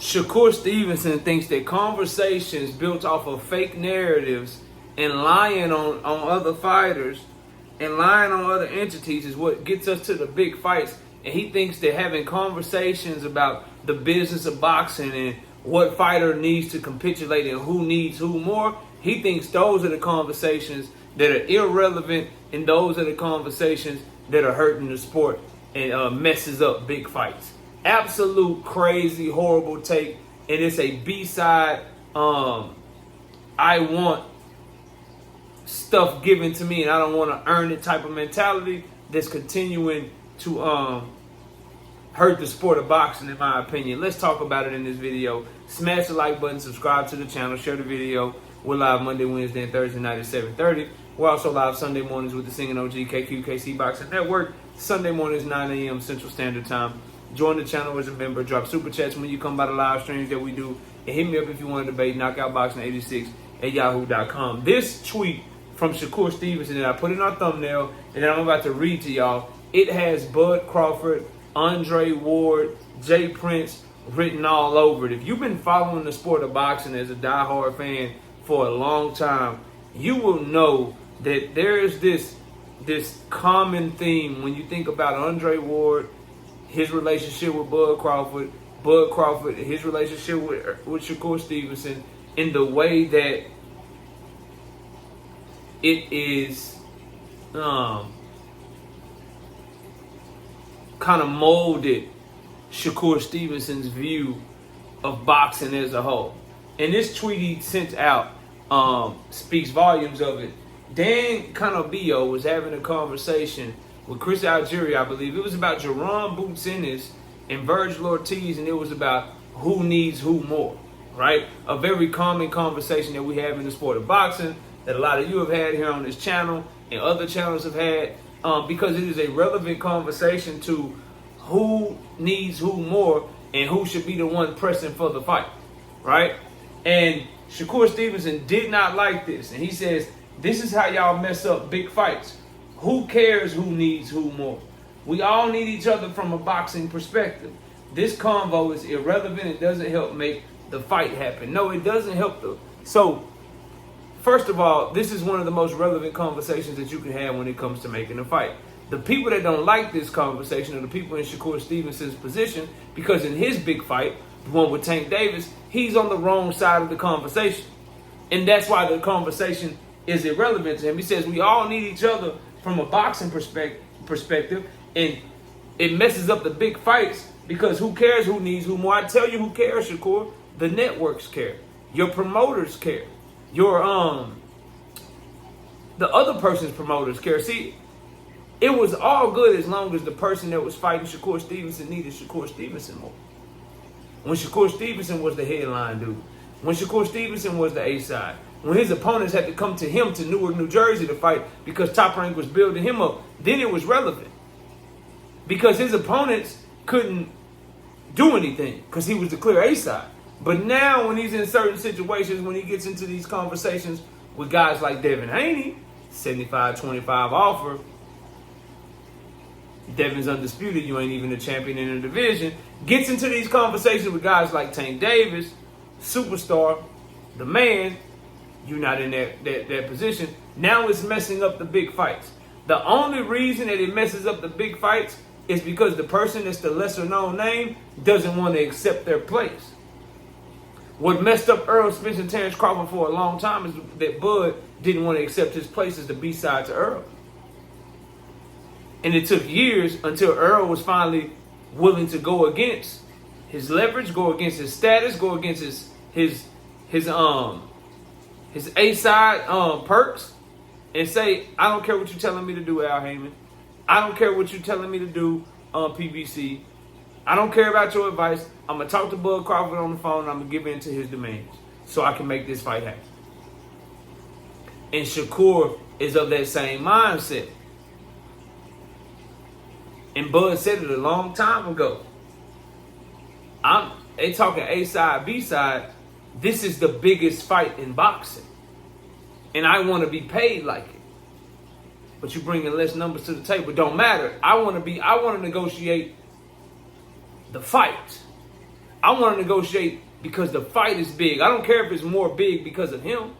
Shakur Stevenson thinks that conversations built off of fake narratives and lying on other fighters and lying on other entities is what gets us to the big fights. And he thinks that having conversations about the business of boxing and what fighter needs to capitulate and who needs who more, he thinks those are the conversations that are irrelevant, and those are the conversations that are hurting the sport and messes up big fights. Absolute crazy, horrible take, and it's a B-side. I want stuff given to me, and I don't want to earn it type of mentality that's continuing to hurt the sport of boxing, in my opinion. Let's talk about it in this video. Smash the like button, subscribe to the channel, share the video. We're live Monday, Wednesday, and Thursday night at 7:30. We're also live Sunday mornings with the Singing OG KQKC Boxing Network. Sunday mornings, 9 a.m. Central Standard Time. Join the channel as a member. Drop super chats when you come by the live streams that we do. And hit me up if you want to debate. KnockoutBoxing86 at yahoo.com. This tweet from Shakur Stevenson that I put in our thumbnail and that I'm about to read to y'all, it has Bud Crawford, Andre Ward, Jay Prince written all over it. If you've been following the sport of boxing as a diehard fan for a long time, you will know that there is this common theme when you think about Andre Ward, his relationship with Bud Crawford, his relationship with Shakur Stevenson, in the way that it is kind of molded Shakur Stevenson's view of boxing as a whole. And this tweet he sent out speaks volumes of it. Dan Canobio was having a conversation with Chris Algieri, I believe. It was about Jerome Boots Ennis and Virgil Ortiz, and it was about who needs who more, right? A very common conversation that we have in the sport of boxing, that a lot of you have had here on this channel and other channels have had, because it is a relevant conversation to who needs who more and who should be the one pressing for the fight, right? And Shakur Stevenson did not like this, and he says, this is how y'all mess up big fights. Who cares who needs who more? We all need each other from a boxing perspective. This convo is irrelevant. It doesn't help make the fight happen. No, it doesn't help the... So, first of all, this is one of the most relevant conversations that you can have when it comes to making a fight. The people that don't like this conversation are the people in Shakur Stevenson's position, because in his big fight, the one with Tank Davis, he's on the wrong side of the conversation. And that's why the conversation is irrelevant to him. He says we all need each other from a boxing perspective, and it messes up the big fights because who cares who needs who more? I tell you who cares, Shakur. The networks care. Your promoters care. Your the other person's promoters care. See, it was all good as long as the person that was fighting Shakur Stevenson needed Shakur Stevenson more. When Shakur Stevenson was the headline dude, when Shakur Stevenson was the A-side, when his opponents had to come to him to Newark, New Jersey to fight because Top Rank was building him up, then it was relevant. Because his opponents couldn't do anything because he was the clear A-side. But now when he's in certain situations, when he gets into these conversations with guys like Devin Haney, 75-25 offer, Devin's undisputed, you ain't even a champion in the division, gets into these conversations with guys like Tank Davis, superstar, the man, you're not in that position. Now it's messing up the big fights. The only reason that it messes up the big fights is because the person that's the lesser known name doesn't want to accept their place. What messed up Earl Spence and Terrence Crawford for a long time is that Bud didn't want to accept his place as the B-side to Earl. And it took years until Earl was finally willing to go against his leverage, go against his status, go against his A-side perks, and say, I don't care what you're telling me to do, Al Heyman. I don't care what you're telling me to do, PBC. I don't care about your advice. I'm going to talk to Bud Crawford on the phone, and I'm going to give in to his demands so I can make this fight happen. And Shakur is of that same mindset. And Bud said it a long time ago. They talking A-side, B-side. This is the biggest fight in boxing. And I want to be paid like it. But you bringing less numbers to the table. Don't matter. I want to negotiate the fight. I want to negotiate because the fight is big. I don't care if it's more big because of him.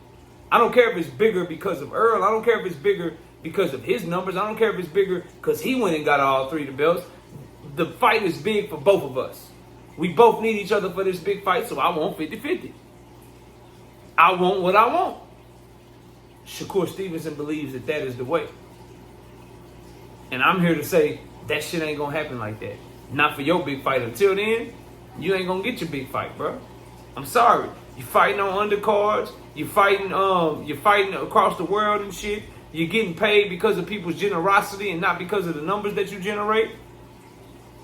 I don't care if it's bigger because of Earl. I don't care if it's bigger because of his numbers. I don't care if it's bigger because he went and got all 3 of the belts. The fight is big for both of us. We both need each other for this big fight, so I want 50-50. I want what I want. Shakur Stevenson believes that that is the way. And I'm here to say that shit ain't going to happen like that. Not for your big fight. Until then, you ain't going to get your big fight, bro. I'm sorry. You're fighting on undercards. You're fighting across the world and shit. You're getting paid because of people's generosity and not because of the numbers that you generate.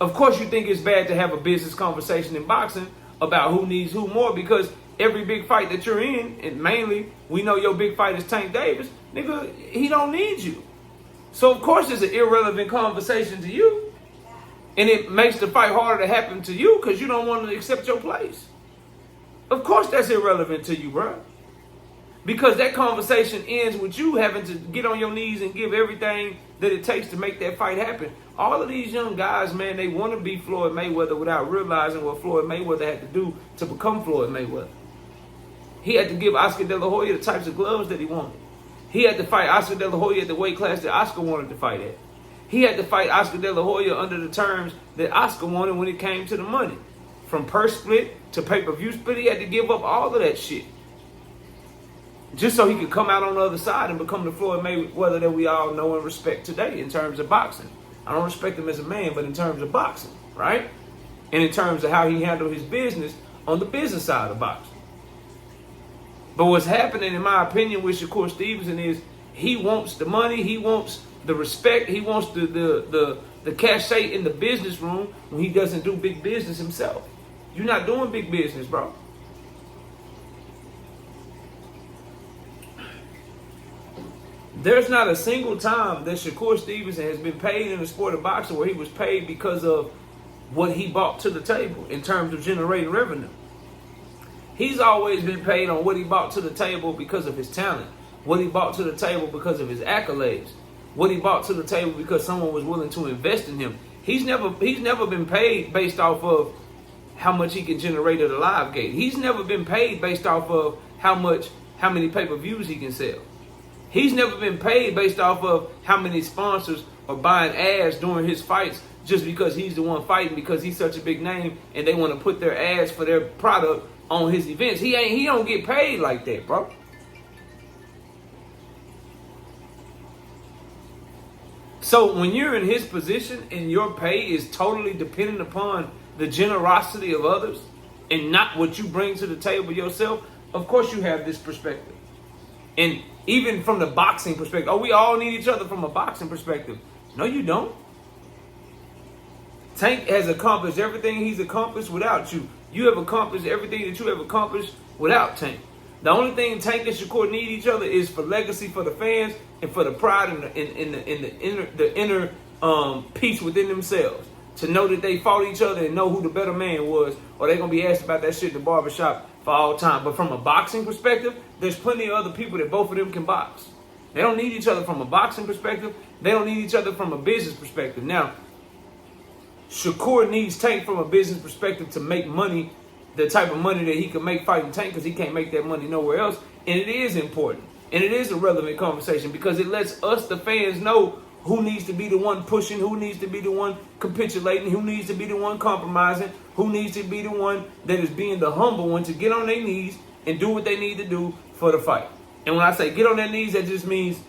Of course you think it's bad to have a business conversation in boxing about who needs who more, because every big fight that you're in, and mainly we know your big fight is Tank Davis, nigga, he don't need you. So of course it's an irrelevant conversation to you. And it makes the fight harder to happen to you because you don't want to accept your place. Of course that's irrelevant to you, bro. Because that conversation ends with you having to get on your knees and give everything that it takes to make that fight happen. All of these young guys, man, they want to be Floyd Mayweather without realizing what Floyd Mayweather had to do to become Floyd Mayweather. He had to give Oscar De La Hoya the types of gloves that he wanted. He had to fight Oscar De La Hoya at the weight class that Oscar wanted to fight at. He had to fight Oscar De La Hoya under the terms that Oscar wanted when it came to the money. From purse split to pay-per-view split, he had to give up all of that shit. Just so he could come out on the other side and become the Floyd Mayweather that we all know and respect today in terms of boxing. I don't respect him as a man, but in terms of boxing, right? And in terms of how he handled his business on the business side of boxing. But what's happening, in my opinion, with Shakur Stevenson is he wants the money, he wants the respect, he wants the cachet in the business room when he doesn't do big business himself. You're not doing big business, bro. There's not a single time that Shakur Stevenson has been paid in the sport of boxing where he was paid because of what he brought to the table in terms of generating revenue. He's always been paid on what he brought to the table because of his talent, what he brought to the table because of his accolades, what he brought to the table because someone was willing to invest in him. He's never been paid based off of how much he can generate at a live gate. He's never been paid based off of how many pay-per-views he can sell. He's never been paid based off of how many sponsors are buying ads during his fights just because he's the one fighting, because he's such a big name and they want to put their ads for their product on his events. He don't get paid like that, bro. So when you're in his position and your pay is totally dependent upon the generosity of others and not what you bring to the table yourself, of course you have this perspective. And even from the boxing perspective, we all need each other from a boxing perspective. No, you don't. Tank has accomplished everything he's accomplished without you. You have accomplished everything that you have accomplished without Tank. The only thing Tank and Shakur need each other is for legacy for the fans and for the pride in the inner peace within themselves. To know that they fought each other and know who the better man was, or they're going to be asked about that shit in the barbershop for all time. But from a boxing perspective, there's plenty of other people that both of them can box. They don't need each other from a boxing perspective. They don't need each other from a business perspective. Now, Shakur needs Tank from a business perspective to make money, the type of money that he can make fighting Tank, because he can't make that money nowhere else. And it is important. And it is a relevant conversation because it lets us, the fans, know who needs to be the one pushing, who needs to be the one capitulating, who needs to be the one compromising, who needs to be the one that is being the humble one to get on their knees and do what they need to do for the fight. And when I say get on their knees, that just means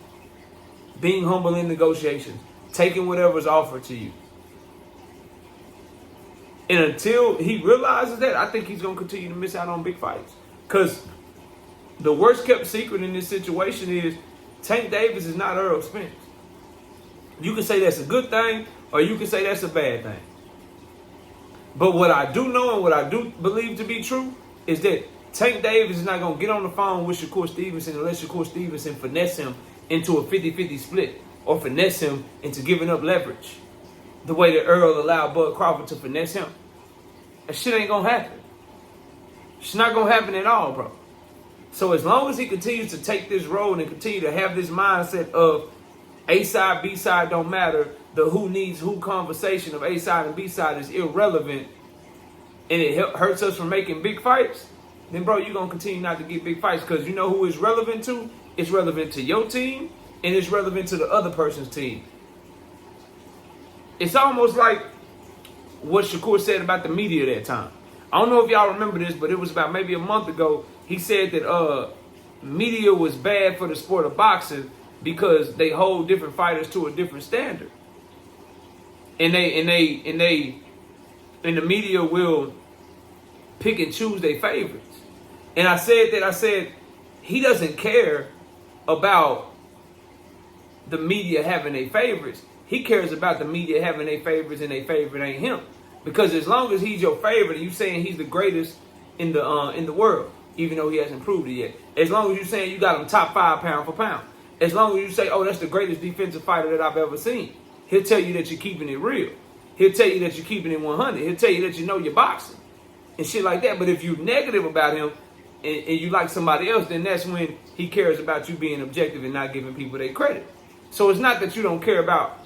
being humble in negotiations, taking whatever's offered to you. And until he realizes that, I think he's going to continue to miss out on big fights. Because the worst kept secret in this situation is Tank Davis is not Earl Spence. You can say that's a good thing, or you can say that's a bad thing. But what I do know and what I do believe to be true is that Tank Davis is not going to get on the phone with Shakur Stevenson unless Shakur Stevenson finesse him into a 50-50 split or finesse him into giving up leverage the way that Earl allowed Bud Crawford to finesse him. That shit ain't going to happen. It's not going to happen at all, bro. So as long as he continues to take this road and continue to have this mindset of A side, B side don't matter, the who needs who conversation of A side and B side is irrelevant, and it hurts us from making big fights, then bro, you're going to continue not to get big fights, because you know who it's relevant to? It's relevant to your team, and it's relevant to the other person's team. It's almost like what Shakur said about the media that time. I don't know if y'all remember this, but it was about maybe a month ago. He said that media was bad for the sport of boxing because they hold different fighters to a different standard. And the media will pick and choose their favorites. And I said he doesn't care about the media having their favorites. He cares about the media having their favorites, and their favorite ain't him. Because as long as he's your favorite, and you saying he's the greatest in the world, even though he hasn't proved it yet. As long as you saying you got him top 5 pound for pound. As long as you say, oh, that's the greatest defensive fighter that I've ever seen. He'll tell you that you're keeping it real. He'll tell you that you're keeping it 100. He'll tell you that you know you're boxing and shit like that. But if you're negative about him and you like somebody else, then that's when he cares about you being objective and not giving people their credit. So it's not that you don't care about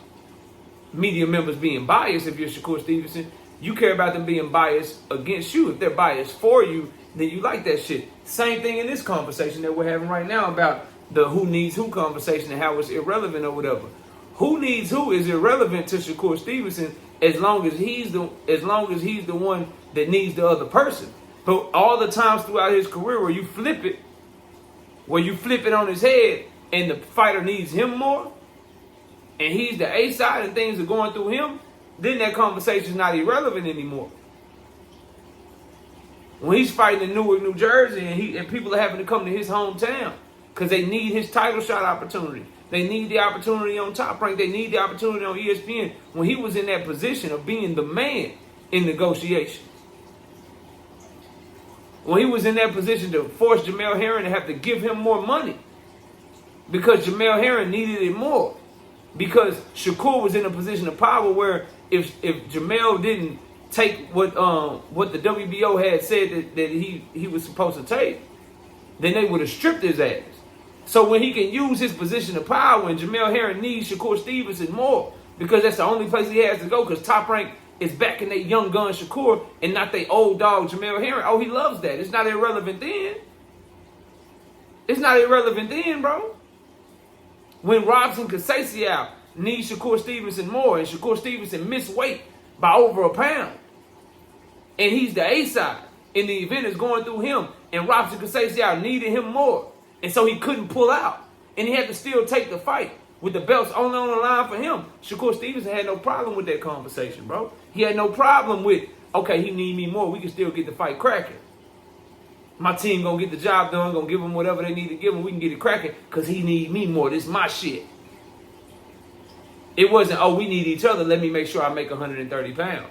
media members being biased. If you're Shakur Stevenson, you care about them being biased against you. If they're biased for you, then you like that shit. Same thing in this conversation that we're having right now about the who needs who conversation and how it's irrelevant or whatever. Who needs who is irrelevant to Shakur Stevenson as long as he's the one that needs the other person. But all the times throughout his career where you flip it on his head and the fighter needs him more, and he's the A side and things are going through him, then that conversation is not irrelevant anymore. When he's fighting in Newark, New Jersey, and people are having to come to his hometown because they need his title shot opportunity. They need the opportunity on Top Rank. They need the opportunity on ESPN. When he was in that position of being the man in negotiations. When he was in that position to force Jamel Herring to have to give him more money. Because Jamel Herring needed it more. Because Shakur was in a position of power where if Jamel didn't take what the WBO had said that he was supposed to take, then they would have stripped his ass. So when he can use his position of power, and Jamel Herring needs Shakur Stevenson more, because that's the only place he has to go, because Top Rank is backing that young gun Shakur and not their old dog Jamel Herring. Oh, he loves that. It's not irrelevant then. It's not irrelevant then, bro. When Robson Casasiao needs Shakur Stevenson more, and Shakur Stevenson missed weight by over a pound, and he's the A side, and the event is going through him, and Robson Casasiao needed him more, and so he couldn't pull out, and he had to still take the fight with the belts only on the line for him. Shakur Stevenson had no problem with that conversation, bro. He had no problem with, okay, he need me more. We can still get the fight cracking. My team gonna get the job done, gonna give him whatever they need to give him. We can get it cracking because he need me more. This is my shit. It wasn't, oh, we need each other. Let me make sure I make 130 pounds.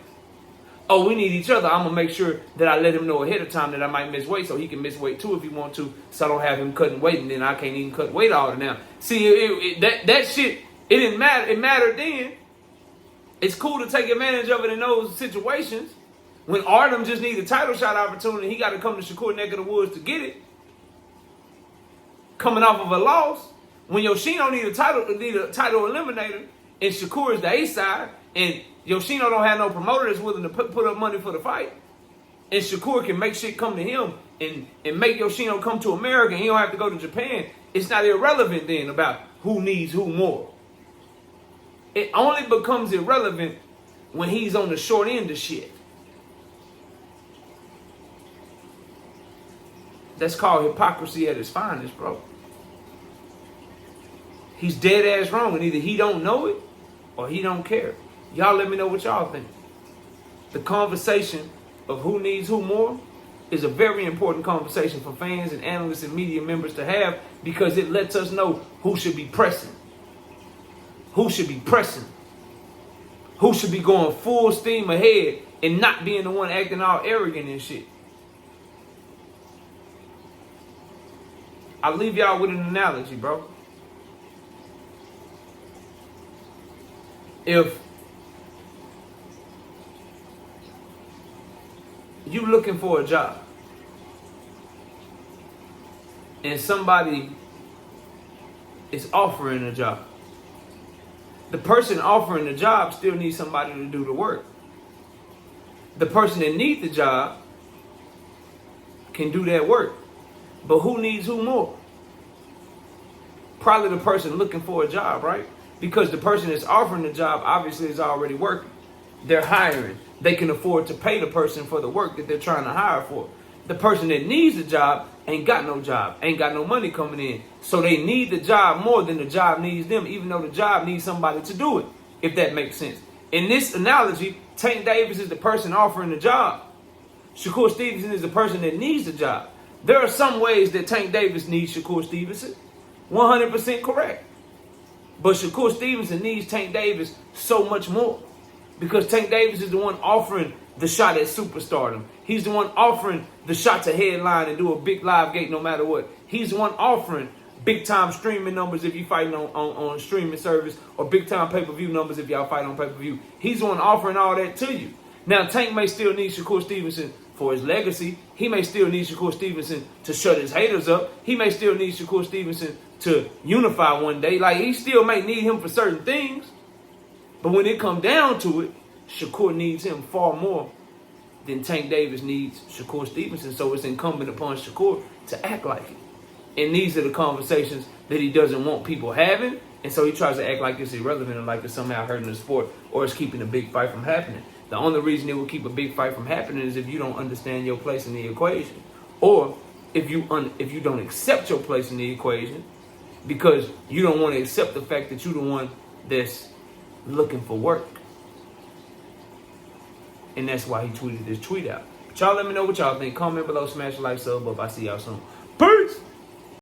Oh, we need each other. I'm going to make sure that I let him know ahead of time that I might miss weight so he can miss weight too if he want to, so I don't have him cutting weight and then I can't even cut weight all the now. See, that shit, it didn't matter. It mattered then. It's cool to take advantage of it in those situations. When Artem just needs a title shot opportunity, he got to come to Shakur neck of the woods to get it. Coming off of a loss. When Yoshino need a title eliminator, and Shakur is the A side, and Yoshino don't have no promoter that's willing to put up money for the fight, and Shakur can make shit come to him and make Yoshino come to America, and he don't have to go to Japan, it's not irrelevant then about who needs who more. It only becomes irrelevant when he's on the short end of shit. That's called hypocrisy at its finest, bro. He's dead ass wrong, and either he don't know it or he don't care. Y'all let me know what y'all think. The conversation of who needs who more is a very important conversation for fans and analysts and media members to have, because it lets us know who should be pressing. Who should be pressing. Who should be going full steam ahead and not being the one acting all arrogant and shit. I'll leave y'all with an analogy, bro. If you looking for a job and somebody is offering a job, the person offering the job still needs somebody to do the work. The person that needs the job can do that work. But who needs who more? Probably the person looking for a job, right? Because the person that's offering the job obviously is already working. They're hiring. They can afford to pay the person for the work that they're trying to hire for. The person that needs the job ain't got no job, ain't got no money coming in. So they need the job more than the job needs them, even though the job needs somebody to do it, if that makes sense. In this analogy, Tank Davis is the person offering the job. Shakur Stevenson is the person that needs the job. There are some ways that Tank Davis needs Shakur Stevenson. 100% correct. But Shakur Stevenson needs Tank Davis so much more. Because Tank Davis is the one offering the shot at superstardom. He's the one offering the shot to headline and do a big live gate no matter what. He's the one offering big time streaming numbers if you fighting on streaming service, or big time pay-per-view numbers if y'all fight on pay-per-view. He's the one offering all that to you. Now, Tank may still need Shakur Stevenson for his legacy. He may still need Shakur Stevenson to shut his haters up. He may still need Shakur Stevenson to unify one day. Like, he still may need him for certain things. But when it comes down to it, Shakur needs him far more than Tank Davis needs Shakur Stevenson. So it's incumbent upon Shakur to act like it. And these are the conversations that he doesn't want people having. And so he tries to act like it's irrelevant and like it's somehow hurting the sport or it's keeping a big fight from happening. The only reason it will keep a big fight from happening is if you don't understand your place in the equation. Or if you don't accept your place in the equation because you don't want to accept the fact that you're the one that's looking for work. And that's why he tweeted this tweet out. But y'all let me know what y'all think. Comment below, smash the like, sub up. I see y'all soon. Peace!